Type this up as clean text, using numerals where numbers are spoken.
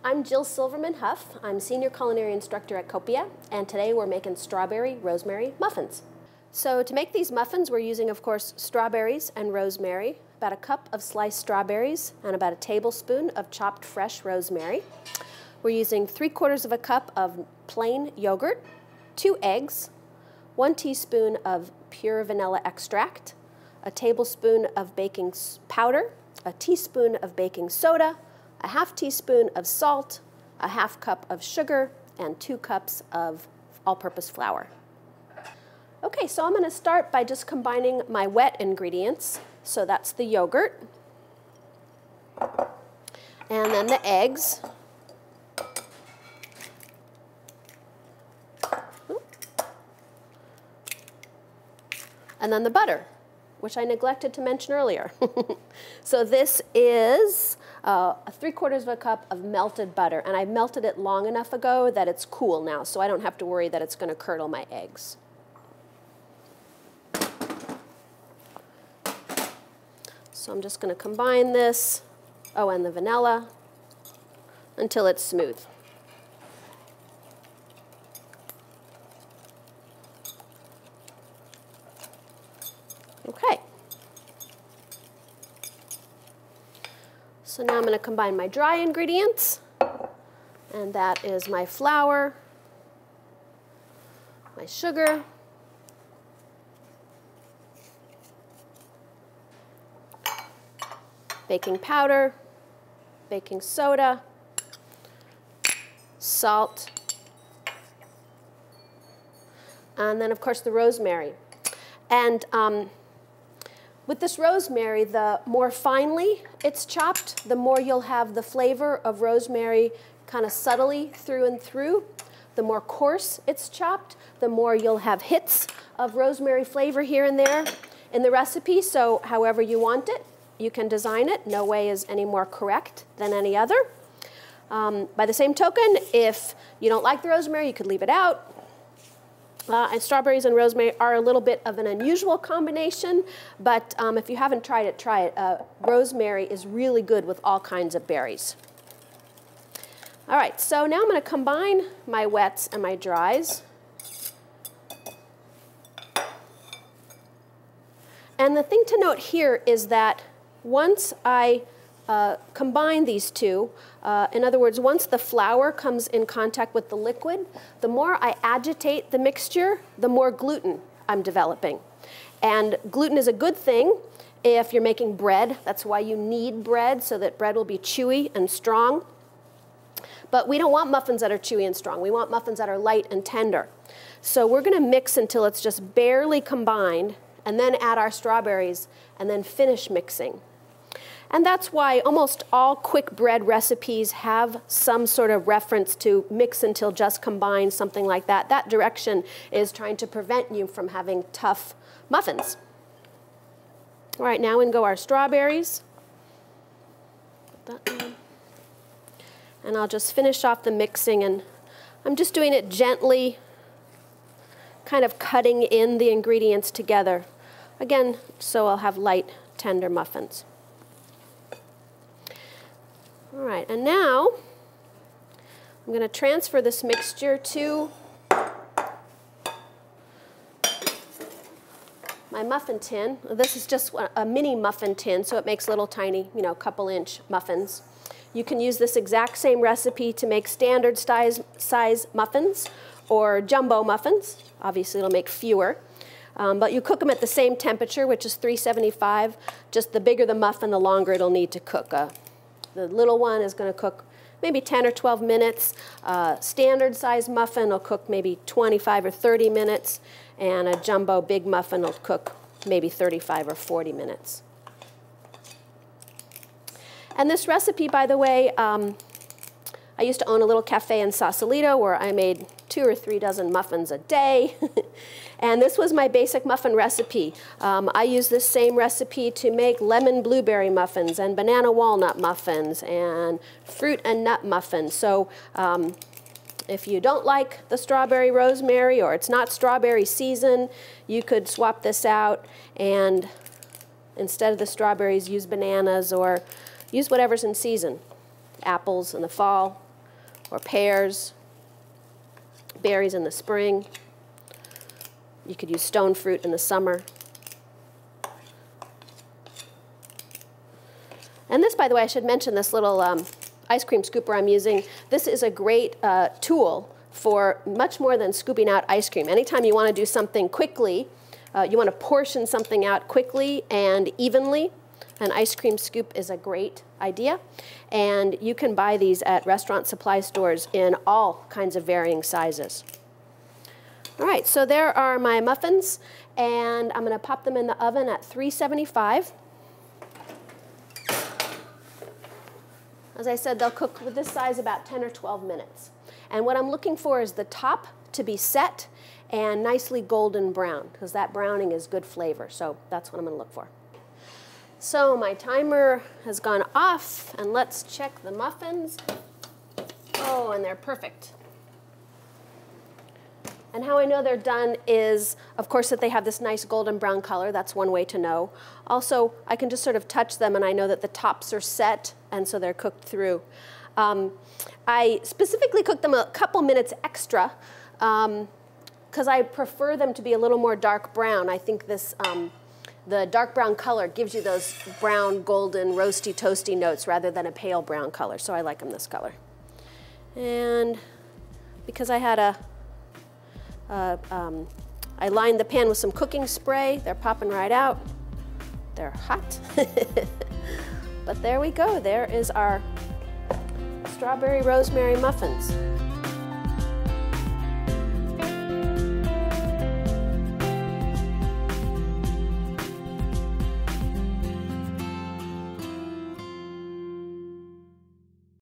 I'm Jill Silverman Hough. I'm Senior Culinary Instructor at Copia, and today we're making Strawberry Rosemary Muffins. So to make these muffins, we're using, of course, strawberries and rosemary, about a cup of sliced strawberries, and about a tablespoon of chopped fresh rosemary. We're using 3/4 of a cup of plain yogurt, 2 eggs, 1 teaspoon of pure vanilla extract, a tablespoon of baking powder, a teaspoon of baking soda, a 1/2 teaspoon of salt, a 1/2 cup of sugar, and 2 cups of all-purpose flour. Okay, so I'm going to start by just combining my wet ingredients. So that's the yogurt, and then the eggs, and then the butter, which I neglected to mention earlier. So this is 3/4 of a cup of melted butter, and I melted it long enough ago that it's cool now, so I don't have to worry that it's going to curdle my eggs. So I'm just going to combine this, and the vanilla, until it's smooth. Okay. So now I'm going to combine my dry ingredients, and that is my flour, my sugar, baking powder, baking soda, salt, and then of course the rosemary. And with this rosemary, the more finely it's chopped, the more you'll have the flavor of rosemary kind of subtly through and through. The more coarse it's chopped, the more you'll have hits of rosemary flavor here and there in the recipe. So however you want it, you can design it. No way is any more correct than any other. By the same token, if you don't like the rosemary, you could leave it out. And strawberries and rosemary are a little bit of an unusual combination, but if you haven't tried it, try it. Rosemary is really good with all kinds of berries. All right, so now I'm going to combine my wets and my dries. And the thing to note here is that once I combine these two, in other words, once the flour comes in contact with the liquid, the more I agitate the mixture, the more gluten I'm developing. And gluten is a good thing if you're making bread. That's why you need bread, so that bread will be chewy and strong. But we don't want muffins that are chewy and strong. We want muffins that are light and tender. So we're going to mix until it's just barely combined, and then add our strawberries, and then finish mixing. And that's why almost all quick bread recipes have some sort of reference to mix until just combined, something like that. That direction is trying to prevent you from having tough muffins. All right, now in go our strawberries. Put that on. And I'll just finish off the mixing, and I'm just doing it gently, kind of cutting in the ingredients together. Again, so I'll have light, tender muffins. All right, and now I'm going to transfer this mixture to my muffin tin. This is just a mini muffin tin, so it makes little tiny, couple-inch muffins. You can use this exact same recipe to make standard size muffins or jumbo muffins. Obviously, it'll make fewer. But you cook them at the same temperature, which is 375. Just the bigger the muffin, the longer it'll need to cook. The little one is going to cook maybe 10 or 12 minutes. Standard size muffin will cook maybe 25 or 30 minutes. And a jumbo big muffin will cook maybe 35 or 40 minutes. And this recipe, by the way, I used to own a little cafe in Sausalito where I made 2 or 3 dozen muffins a day. And this was my basic muffin recipe. I use this same recipe to make lemon blueberry muffins and banana walnut muffins and fruit and nut muffins. So if you don't like the strawberry rosemary or it's not strawberry season, you could swap this out and instead of the strawberries use bananas or use whatever's in season. Apples in the fall, or pears, berries in the spring. You could use stone fruit in the summer. And this, by the way, I should mention this little ice cream scooper I'm using. This is a great tool for much more than scooping out ice cream. Anytime you want to do something quickly, you want to portion something out quickly and evenly, an ice cream scoop is a great idea. And you can buy these at restaurant supply stores in all kinds of varying sizes. All right, so there are my muffins, and I'm going to pop them in the oven at 375. As I said, they'll cook with this size about 10 or 12 minutes. And what I'm looking for is the top to be set and nicely golden brown, because that browning is good flavor. So that's what I'm going to look for. So my timer has gone off, and let's check the muffins. Oh, and they're perfect. And how I know they're done is, of course, that they have this nice golden brown color. That's one way to know. Also, I can just sort of touch them, and I know that the tops are set, and so they're cooked through. I specifically cooked them a couple minutes extra because I prefer them to be a little more dark brown. I think this, the dark brown color gives you those brown, golden, roasty, toasty notes rather than a pale brown color, so I like them this color. And because I had I lined the pan with some cooking spray. They're popping right out. They're hot. But there we go. There is our strawberry rosemary muffins.